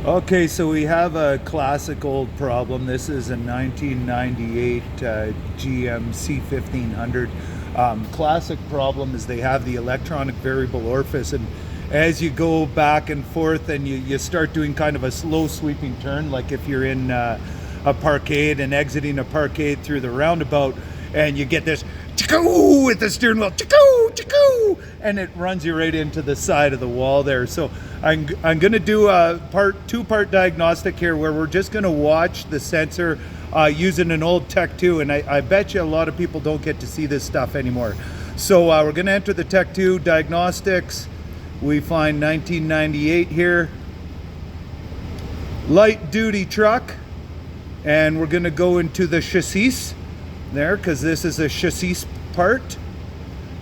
Okay, so we have a classic old problem. This is a 1998 GM C1500. Classic problem is they have the electronic variable orifice, and as you go back and forth and you start doing kind of a slow sweeping turn, like if you're in a parkade and exiting a parkade through the roundabout, and you get this chicoo with the steering wheel, chicoo, chicoo, and it runs you right into the side of the wall there. So I'm going to do a two-part diagnostic here where we're just going to watch the sensor using an old Tech2, and I bet you a lot of people don't get to see this stuff anymore. So we're going to enter the Tech2 diagnostics. We find 1998 here, light duty truck, and we're going to go into the chassis there because this is a chassis part,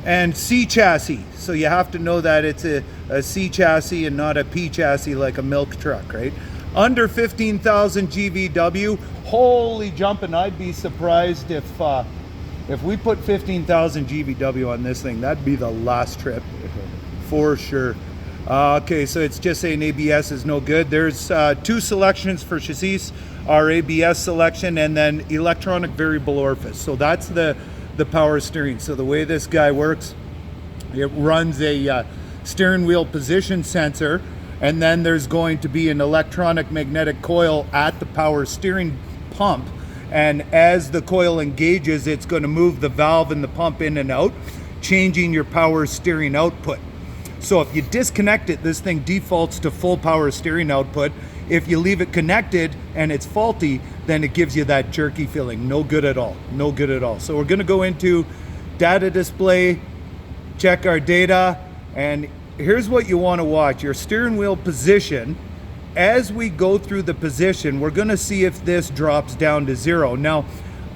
and C chassis. So you have to know that it's a C chassis and not a P chassis like a milk truck, right? Under 15,000 GVW. Holy jumping, I'd be surprised if we put 15,000 GVW on this thing. That'd be the last trip for sure. Okay, so it's just saying ABS is no good. There's two selections for chassis, our ABS selection and then electronic variable orifice. So that's the power steering. So the way this guy works, it runs a steering wheel position sensor, and then there's going to be an electronic magnetic coil at the power steering pump, and as the coil engages, it's going to move the valve and the pump in and out, changing your power steering output. So if you disconnect it, this thing defaults to full power steering output. If you leave it connected and it's faulty, then it gives you that jerky feeling. No good at all. No good at all. So we're going to go into data display, check our data, and here's what you want to watch. Your steering wheel position. As we go through the position, we're going to see if this drops down to 0. Now,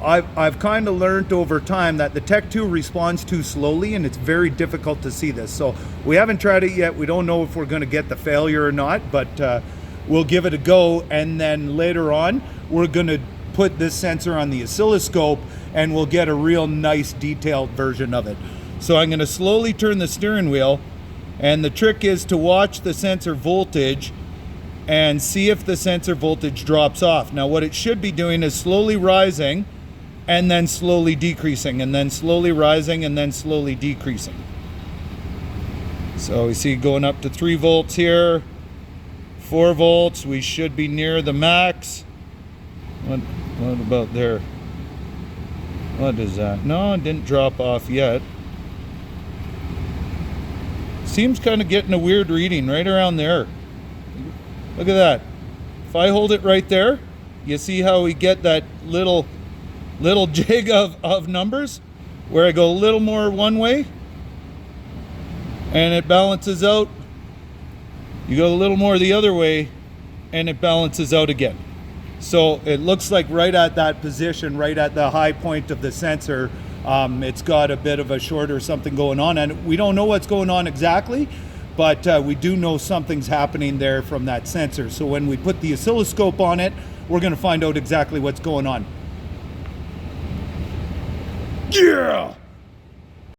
I've kind of learned over time that the Tech2 responds too slowly, and it's very difficult to see this. So we haven't tried it yet. We don't know if we're going to get the failure or not, but we'll give it a go. And then later on, we're going to put this sensor on the oscilloscope, and we'll get a real nice detailed version of it. So I'm going to slowly turn the steering wheel, and the trick is to watch the sensor voltage and see if the sensor voltage drops off. Now what it should be doing is slowly rising and then slowly decreasing, and then slowly rising and then slowly decreasing. So we see going up to 3 volts here, 4 volts, we should be near the max. What about there? What is that? No, it didn't drop off yet. Seems kind of getting a weird reading right around there. Look at that. If I hold it right there, you see how we get that little jig of numbers where I go a little more one way and it balances out. You go a little more the other way and it balances out again. So it looks like right at that position, right at the high point of the sensor, it's got a bit of a short or something going on, and we don't know what's going on exactly, but we do know something's happening there from that sensor. So when we put the oscilloscope on it, we're going to find out exactly what's going on. Yeah!